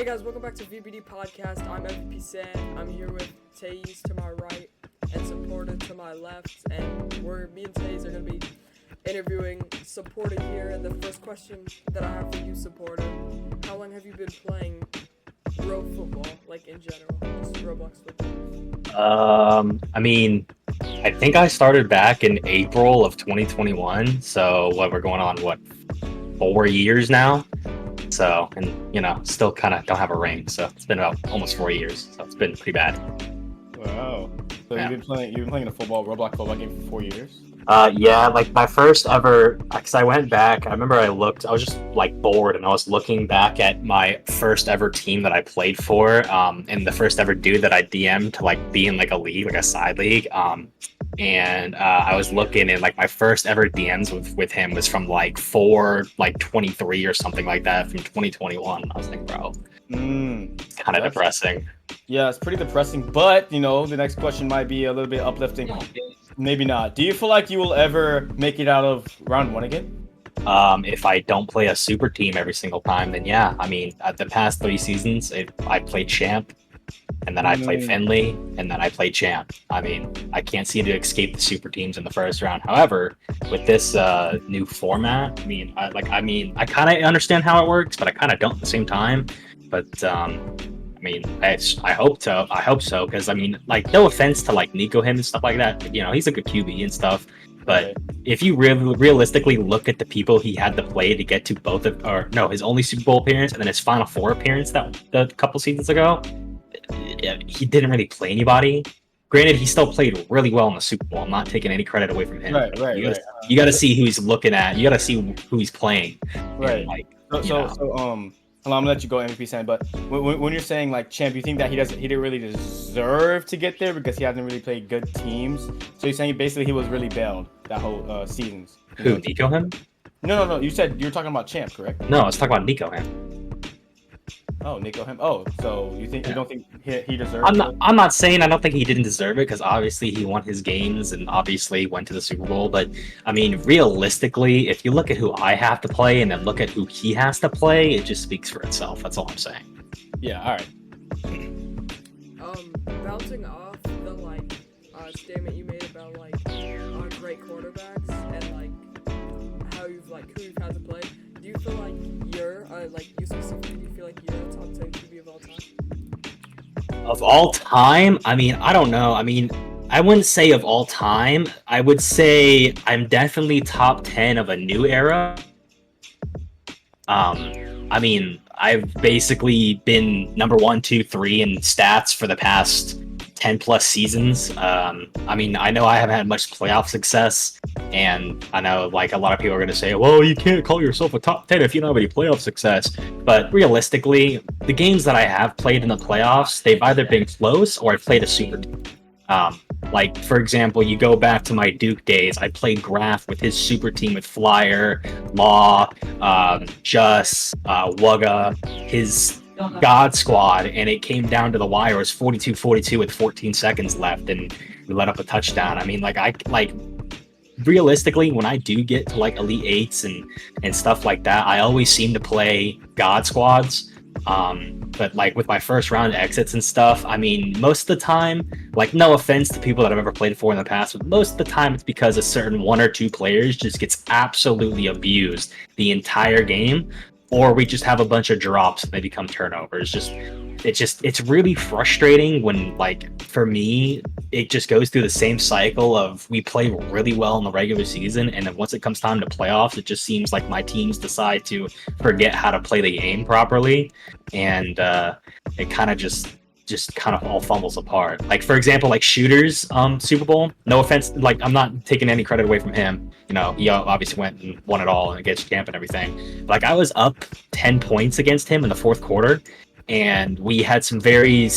guys, welcome back to VBD Podcast. I'm MVP Sam. I'm here with Taze to my right and Supporter to my left. And me and Taze are going to be interviewing Supporter here. And the first question that I have for you, Supporter, how long have you been playing real football, like in general, just Roblox football? I think I started back in April of 2021. So we're going on, 4 years now? So, and still kind of don't have a ring. So it's been about almost 4 years. So it's been pretty bad. Wow. So Yeah. you've been playing a Roblox football game for 4 years? Yeah, like my first ever, because I went back, I remember I was just like bored and I was looking back at my first ever team that I played for, and the first ever dude that I DM'd to like be in like a league, like a side league. I was looking and like my first ever DMs with him was from like 23 or something like that from 2021. I was like, bro, kind of depressing. Yeah, it's pretty depressing, but the next question might be a little bit uplifting. Maybe not. Do you feel like you will ever make it out of round one again? If I don't play a super team every single time, then yeah. I mean, at the past 3 seasons, I played champ, and then I played Finley, and then I played champ. I mean, I can't seem to escape the super teams in the first round. However, with this new format, I kind of understand how it works, but I kind of don't at the same time. But I hope so. I hope so, because no offense to like Nico him and stuff like that. He's a good QB and stuff. But if you realistically look at the people he had to play to get to his only Super Bowl appearance and then his Final Four appearance a couple seasons ago, he didn't really play anybody. Granted, he still played really well in the Super Bowl. I'm not taking any credit away from him. Right. You got to see who he's looking at. You got to see who he's playing. Right. I'm gonna let you go, MVP Sam. But when you're saying like champ, you think that he didn't really deserve to get there because he hasn't really played good teams. So you're saying basically he was really bailed that whole seasons. Who, Nico him? No. You said you were talking about champ, correct? No, I was talking about Nico him. Oh, Nico him. Oh, so you don't think he deserved? I'm not saying I don't think he didn't deserve it, because obviously he won his games and obviously went to the Super Bowl. But I mean, realistically, if you look at who I have to play and then look at who he has to play, it just speaks for itself. That's all I'm saying. Yeah. All right. Bouncing off the statement you made about great quarterbacks and who you've had to play. Do you feel like you're you specifically? Do you feel like you're a top 10 QB of all time? Of all time? I mean, I don't know. I mean, I wouldn't say of all time. I would say I'm definitely top 10 of a new era. I've basically been number 1, 2, 3 in stats for the past 10 plus seasons. I know I haven't had much playoff success, and I know like a lot of people are going to say, well, you can't call yourself a top 10 if you don't have any playoff success. But realistically, the games that I have played in the playoffs, they've either been close or I've played a super team. For example, you go back to my Duke days, I played Graf with his super team with Flyer, Law, Just, Wugga, his God squad, and it came down to the wire. It was 42-42 with 14 seconds left, and we let up a touchdown. I mean, realistically, when I do get to like Elite Eights and stuff like that, I always seem to play God squads. But with my first round exits and stuff, I mean, most of the time, no offense to people that I've ever played for in the past, but most of the time it's because a certain 1 or 2 players just gets absolutely abused the entire game, or we just have a bunch of drops and they become turnovers. It's really frustrating when, for me, it just goes through the same cycle of we play really well in the regular season, and then once it comes time to playoffs, it just seems like my teams decide to forget how to play the game properly, and it kind of just kind of all fumbles apart. For example, Shooter's Super Bowl, no offense, I'm not taking any credit away from him. He obviously went and won it all against camp and everything. I was up 10 points against him in the fourth quarter, and we had some very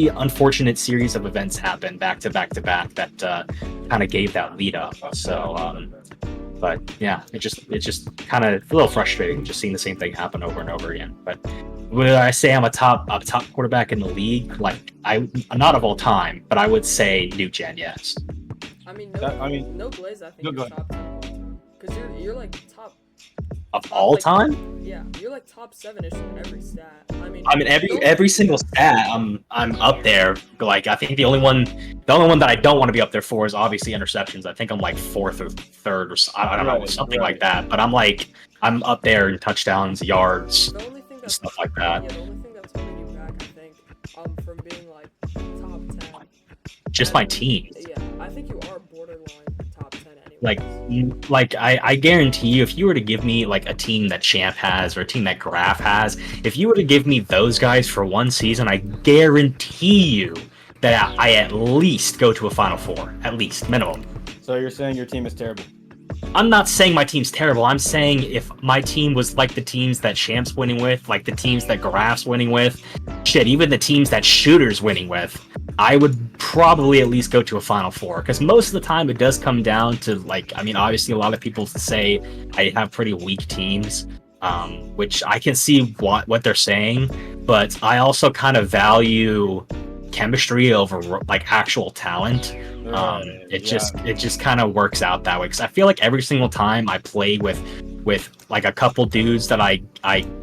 unfortunate series of events happen back to back that kind of gave that lead up. So, but yeah, it just kind of a little frustrating just seeing the same thing happen over and over again. But would I say I'm a top quarterback in the league? I'm not of all time, but I would say new gen, yes. No Blaze, I think is top 10 all time. Because you're top Of top, all like, time? Yeah, you're like top 7-ish in every stat. I mean, every single stat, I'm up there. Like I think the only one that I don't want to be up there for is obviously interceptions. I think I'm like fourth or third, or I don't know, something like that. But I'm up there in touchdowns, yards, the only thing that's stuff like that. Yeah, the only thing that's holding you back, I think, from being like top 10. Just my team. Yeah, I think you are borderline top 10 anyway. Like I guarantee you, if you were to give me like a team that Champ has or a team that Graf has, if you were to give me those guys for one season, I guarantee you that I at least go to a Final Four, at least minimum. So you're saying your team is terrible? I'm not saying my team's terrible. I'm saying if my team was like the teams that Champ's winning with, like the teams that Graf's winning with, shit, even the teams that Shooter's winning with, I would probably at least go to a Final Four. Because most of the time it does come down to, like, I mean, obviously a lot of people say I have pretty weak teams, which I can see what they're saying, but I also kind of value chemistry over like actual talent. It just kind of works out that way, because I feel like every single time I play with like a couple dudes that I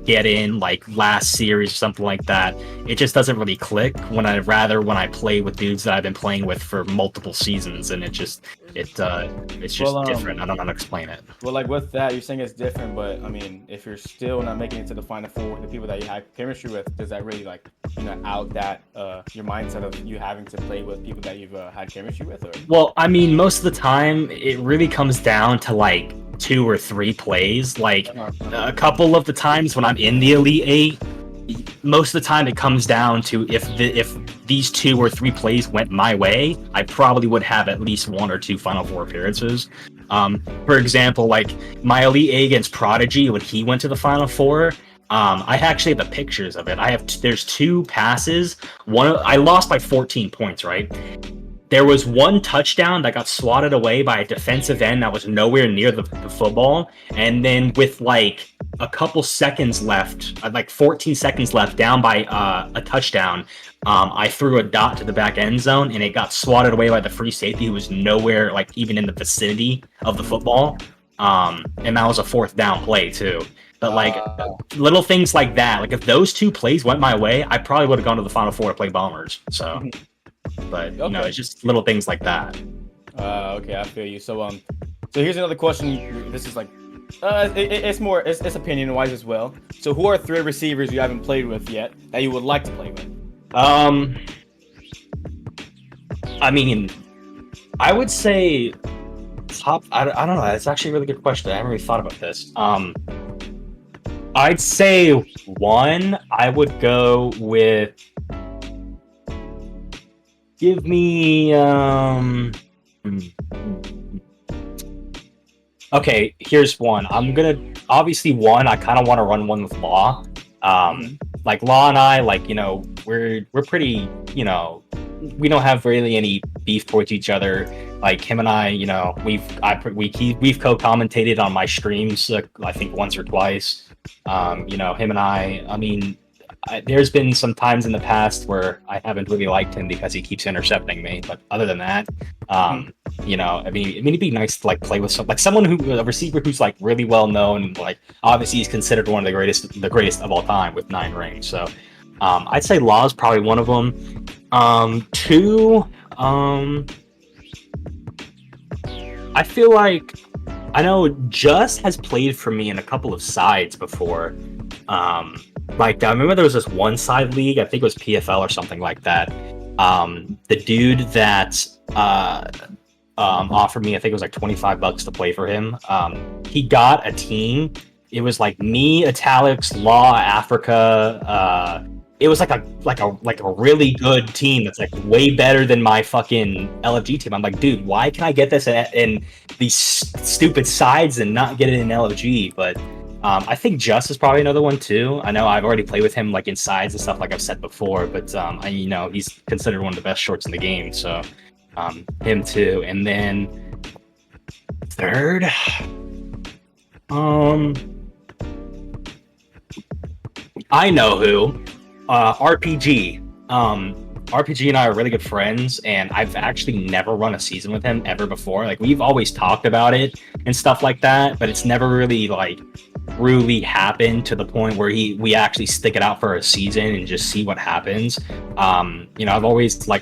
get in like last series or something like that, it just doesn't really click when I play with dudes that I've been playing with for multiple seasons, and it's just different. I don't know how to explain it. Well, like with that, you're saying it's different, but I mean, if you're still not making it to the Final Four with the people that you have chemistry with, does that really like, out that your mindset of you having to play with people that you've had chemistry with? Or? Well, I mean, most of the time it really comes down to like 2 or 3 plays. Like a couple of the times when I'm in the Elite Eight, most of the time it comes down to if these 2 or 3 plays went my way, I probably would have at least 1 or 2 Final Four appearances. For example, like my Elite Eight against Prodigy when he went to the Final Four, I actually have the pictures of it. There's 2 passes. I lost by 14 points, right? There was 1 touchdown that got swatted away by a defensive end that was nowhere near the football. And then with like a couple seconds left, like 14 seconds left, down by a touchdown, I threw a dot to the back end zone, and it got swatted away by the free safety who was nowhere, like even in the vicinity of the football. And that was a 4th down play too. But like little things like that, like if those 2 plays went my way, I probably would have gone to the Final Four to play Bombers. So. But it's just little things like that. Okay, I feel you. So here's another question. This is like, it's opinion wise as well. So who are 3 receivers you haven't played with yet that you would like to play with? I mean, I would say top. I don't know. That's actually a really good question. I haven't really thought about this. I'd say 1. I would go with. Give me Okay, here's 1. I'm gonna obviously 1. I kind of want to run one with Law. Like Law and I, like we're pretty. We don't have really any beef towards each other. Like him and I, we've co-commentated on my streams. I think once or twice. Him and I mean. There's been some times in the past where I haven't really liked him because he keeps intercepting me, but other than that, I mean, it'd be nice to like play with a receiver who's like really well known, and like obviously he's considered one of the greatest of all time with 9 rings. So, I'd say Law's probably one of them. 2, I feel like I know Just has played for me in a couple of sides before. Like I remember there was this one side league, I think it was PFL or something like that. The dude that offered me, I think it was like $25 to play for him. He got a team. It was like me, Italics, Law, Africa. It was like a really good team that's like way better than my fucking LFG team. I'm like, dude, why can I get this in these stupid sides and not get it in LFG? But I think Just is probably another one too. I know I've already played with him like in sides and stuff, like I've said before, but he's considered one of the best shorts in the game, so him too. And then 3rd, I know who. RPG. RPG and I are really good friends, and I've actually never run a season with him ever before. Like we've always talked about it and stuff like that, but it's never really like truly happen to the point where we actually stick it out for a season and just see what happens. I've always been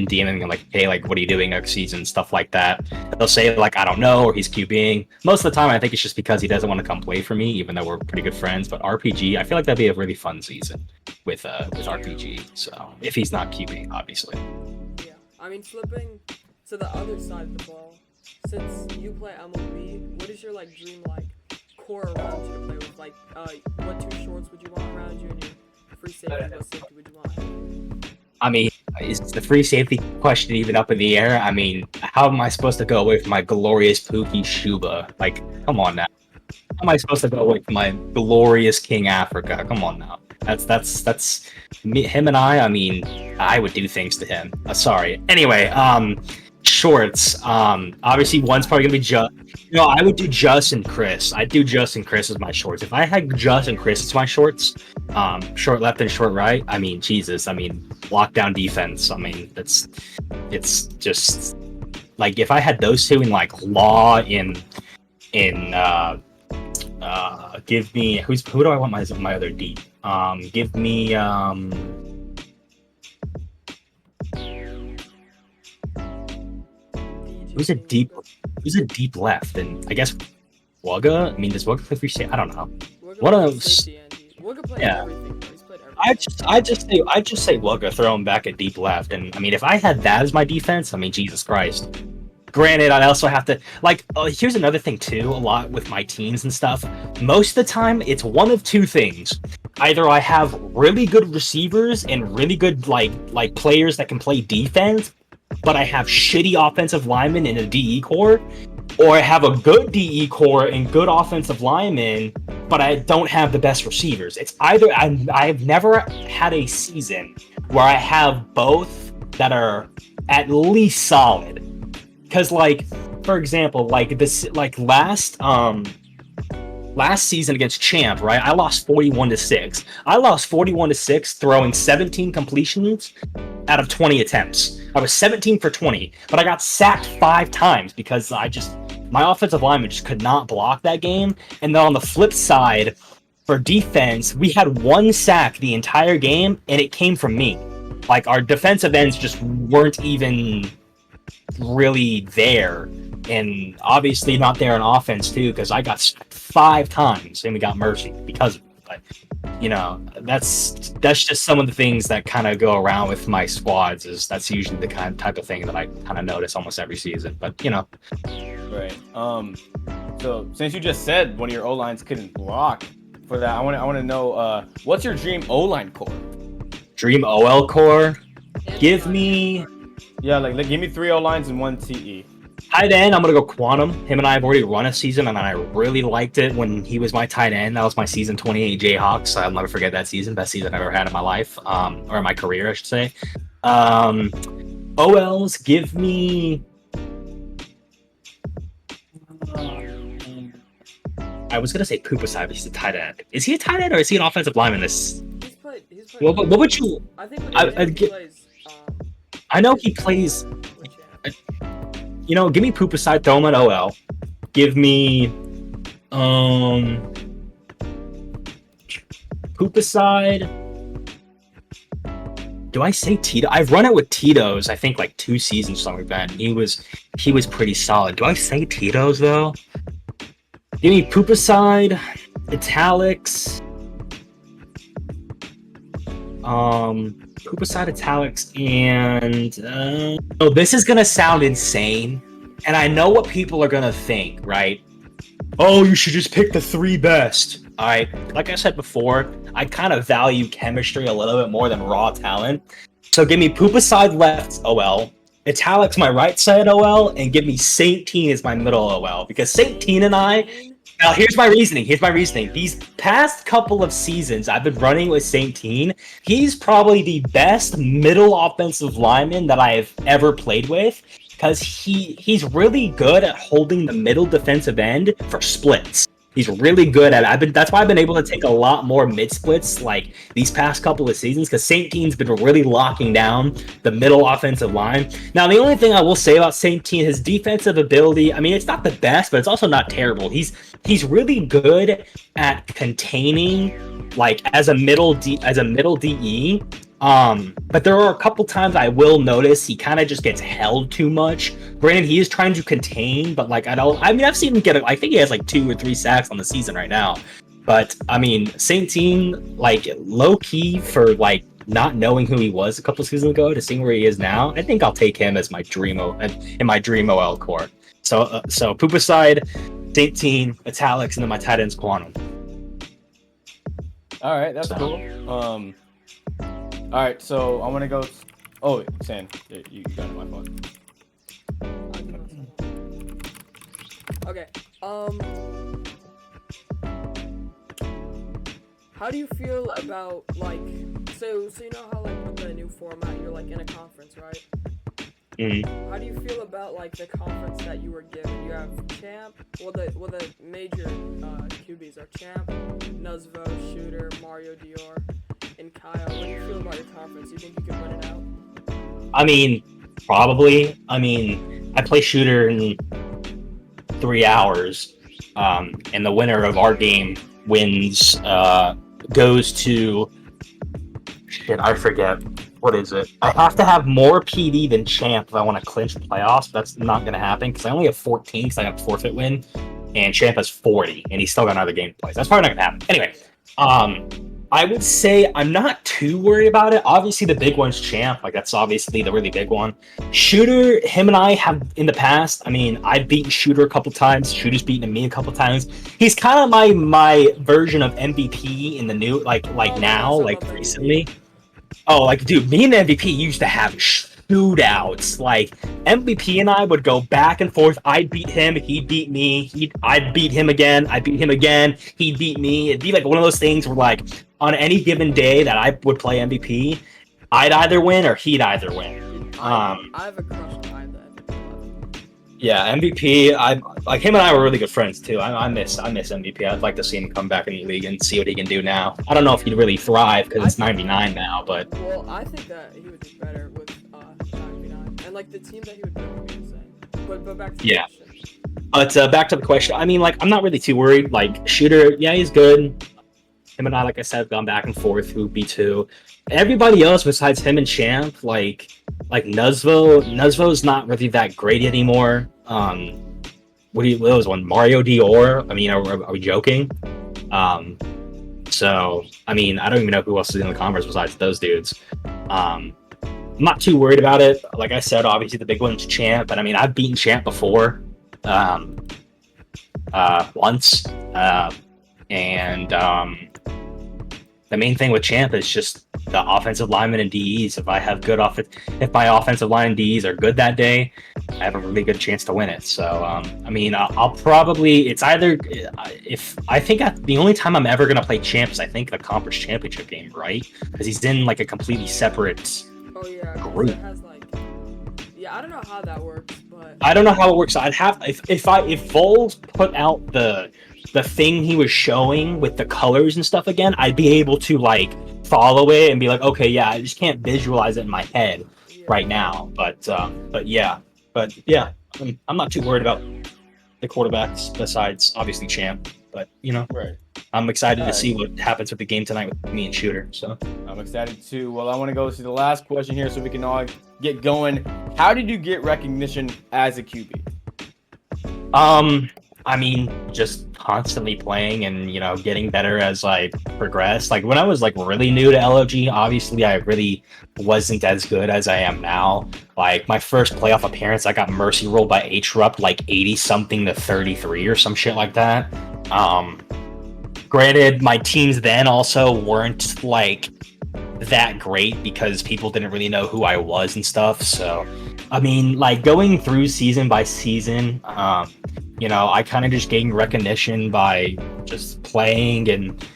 DMing him like, hey, like, what are you doing next season, stuff like that. They'll say like, I don't know, or he's QBing. Most of the time I think it's just because he doesn't want to come play for me, even though we're pretty good friends. But RPG, I feel like that'd be a really fun season with RPG. So if he's not QBing, obviously. Yeah, I mean, flipping to the other side of the ball, since you play MLB, what is your like dream like core around you to play with? Like, what two shorts would you want around you, and your free safety, what safety would you want? I mean, is the free safety question even up in the air? I mean, how am I supposed to go away from my glorious Pookie Shuba? Like, come on now. How am I supposed to go away from my glorious King Africa? Come on now. That's me, him and I mean, I would do things to him. Sorry. Anyway, shorts. Obviously one's probably gonna be I would do Just and Chris. I'd do Just and Chris as my shorts. If I had Just and Chris as my shorts, short left and short right, I mean, Jesus, I mean, lockdown defense. I mean, it's just like if I had those two in like Law in give me who do I want my other D? Give me Who's a deep left? And I guess Wugga? I mean, does Wugga play free safety? I don't know. One of those. Yeah. I just say Wugga, throw him back at deep left. And I mean, if I had that as my defense, I mean, Jesus Christ. Granted, I also have to here's another thing too, a lot with my teams and stuff. Most of the time, it's one of two things. Either I have really good receivers and really good like players that can play defense, but I have shitty offensive linemen in a DE core, or I have a good DE core and good offensive linemen, but I don't have the best receivers. It's either I've never had a season where I have both that are at least solid. Because, like, for example, like this, like last season against Champ, right? I lost 41-6. I lost 41-6, throwing 17 completions out of 20 attempts. I was 17 for 20, but I got sacked 5 times because my offensive lineman just could not block that game. And then on the flip side, for defense, we had 1 sack the entire game, and it came from me. Like, our defensive ends just weren't even really there, and obviously not there in offense too, because I got 5 times and we got mercy because of it. But that's just some of the things that kind of go around with my squads. That's usually the type of thing that I kind of notice almost every season. But right. So since you just said one of your O lines couldn't block, for that I want to know what's your dream O line core? Dream OL core? Give me. Yeah, like give me 3 O-lines and 1 TE. Tight end, I'm going to go Quantum. Him and I have already run a season, and I really liked it when he was my tight end. That was my season 28 Jayhawks. I'll never forget that season. Best season I've ever had in my life, or in my career, I should say. OLs, give me... I was going to say Pupasai, but he's a tight end. Is he a tight end, or is he an offensive lineman? He's played what would you... I think he plays... I know he plays. Give me Pupaside, throw him at OL. Give me Pupaside. Do I say Tito? I've run it with Tito's, I think like 2 seasons, something like that. And he was pretty solid. Do I say Tito's though? Give me Pupaside, Italics. Pupaside, Italics, and this is gonna sound insane, and I know what people are gonna think, right? Oh, you should just pick the 3 best. Alright, like I said before, I kind of value chemistry a little bit more than raw talent. So give me Pupaside left OL, Italics my right side OL, and give me Saint Teen as my middle OL, because Saint Teen and I... Now, here's my reasoning. These past couple of seasons I've been running with Saint Teen, he's probably the best middle offensive lineman that I have ever played with, because he's really good at holding the middle defensive end for splits. He's really good at it. That's why I've been able to take a lot more mid splits like these past couple of seasons, because St. Teen's been really locking down the middle offensive line. Now, the only thing I will say about St. Teen, his defensive ability, I mean, it's not the best, but it's also not terrible. He's really good at containing, like as a middle DE. But there are a couple times I will notice he kind of just gets held too much. Granted, he is trying to contain, but like I've seen him I think he has like 2 or 3 sacks on the season right now. But I mean, St. Teen, like low key for like not knowing who he was a couple seasons ago to seeing where he is now, I think I'll take him as my dream in my dream OL core. So Poopa side, St. Teen, Italics, and then my tight end's Quantum. All right, that's cool. All right, so I want to go. Oh, Sam, you got it. My fault. Okay. How do you feel about like so you know how like with the new format you're like in a conference, right? Mm-hmm. How do you feel about like the conference that you were given? You have Champ. Well, the major QBs are Champ, Nuzvo, Shooter, Mario Dior, and Kyle. What do you feel about your conference? You think you could win it out? I mean, probably. I mean, I play Shooter in 3 hours, and the winner of our game wins. Goes to shit. I forget. What is it? I have to have more PD than Champ if I want to clinch the playoffs. But that's not going to happen because I only have 14 because I got a forfeit win, and Champ has 40, and he's still got another game to play. So that's probably not going to happen. Anyway, I would say I'm not too worried about it. Obviously, the big one's Champ. Like, that's obviously the really big one. Shooter, him and I have in the past. I mean, I've beaten Shooter a couple times. Shooter's beaten me a couple times. He's kind of my version of MVP in the new, like now, like recently. Oh, like, dude, me and the MVP used to have shootouts. Like, MVP and I would go back and forth. I'd beat him, he'd beat me. I'd beat him again. I'd beat him again. He'd beat me. It'd be like one of those things where, like, on any given day that I would play MVP, I'd either win or he'd either win. I have a crush on MVP. Yeah, MVP. Like him and I were really good friends too. I miss MVP. I'd like to see him come back in the league and see what he can do now. I don't know if he'd really thrive because it's 99 now, but well, I think that he would do better with 99, and like the team that he would build would be insane. But back to the question. But back to the question. I mean, like I'm not really too worried. Like Shooter, yeah, he's good. Him and I, like I said, have gone back and forth who'd be two. Everybody else besides him and Champ, like Nuzvo's not really that great anymore. What was one? Mario Dior? I mean, are we joking? So I mean, I don't even know who else is in the conference besides those dudes. I'm not too worried about it. Like I said, obviously the big one's Champ, but I mean, I've beaten Champ before, once, and the main thing with Champ is just the offensive linemen and DEs. If my offensive line and DEs are good that day, I have a really good chance to win it. So, I mean, I'll probably, it's either, the only time I'm ever going to play Champ is I think the conference championship game, right? Because he's in like a completely separate group. It has like, I don't know how that works, but I don't know how it works. I'd have, if Vols put out the thing he was showing with the colors and stuff again, I'd be able to like follow it and be like, okay, yeah, I just can't visualize it in my head right now. But yeah, I'm not too worried about the quarterbacks besides obviously Champ. But you know, right. I'm excited to see what happens with the game tonight with me and Shooter. So I'm excited too. Well, I want to go to the last question here so we can all get going. How did you get recognition as a QB? I mean, just constantly playing and, you know, getting better as I progress. Like when I was like really new to LOG, obviously I really wasn't as good as I am now. Like my first playoff appearance, I got mercy rolled by H-Rup like 80 something to 33 or some shit like that. Granted, my teams then also weren't like that great because people didn't really know who I was and stuff. So, I mean, like going through season by season, you know, I kind of just gained recognition by just playing and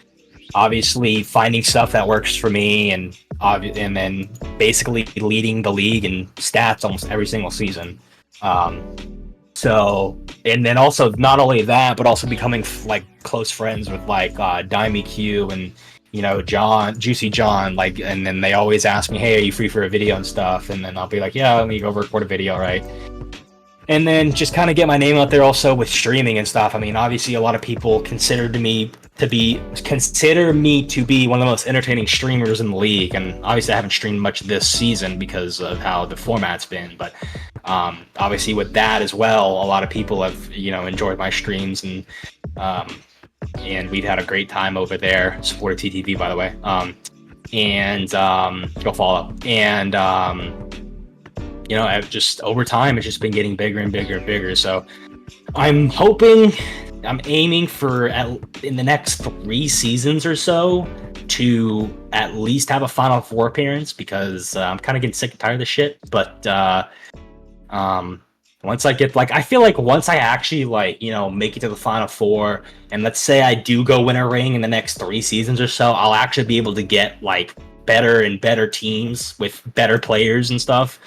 obviously finding stuff that works for me and then basically leading the league in stats almost every single season. So, and then also not only that, but also becoming like close friends with like Dimey Q and John, Juicy John, like, and then they always ask me, hey, are you free for a video and stuff? And then I'll be like, yeah, let me go record a video, right? And then just kind of get my name out there also with streaming and stuff. I mean, obviously a lot of people consider me to be one of the most entertaining streamers in the league, and obviously I haven't streamed much this season because of how the format's been, but obviously with that as well, a lot of people have enjoyed my streams, and we've had a great time over there. SupporterIV, by the way, and go follow. And I've just over time it's just been getting bigger and bigger and bigger. So I'm aiming for in the next 3 seasons or so to at least have a Final Four appearance, because I'm kind of getting sick and tired of this shit. But once I get I feel like once I actually make it to the Final Four, and let's say I do go win a ring in the next 3 seasons or so, I'll actually be able to get better and better teams with better players and stuff.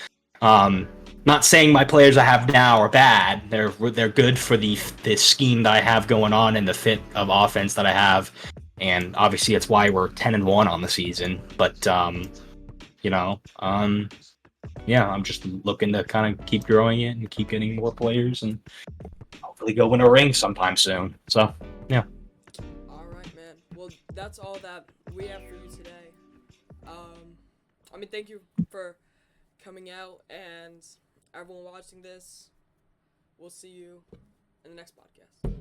Not saying my players I have now are bad. They're good for the scheme that I have going on and the fit of offense that I have, and obviously it's why we're 10-1 on the season. But yeah, I'm just looking to kind of keep growing it and keep getting more players and hopefully go win a ring sometime soon. So yeah. All right, man. Well, that's all that we have for you today. Thank you for coming out, and everyone watching this. We'll see you in the next podcast.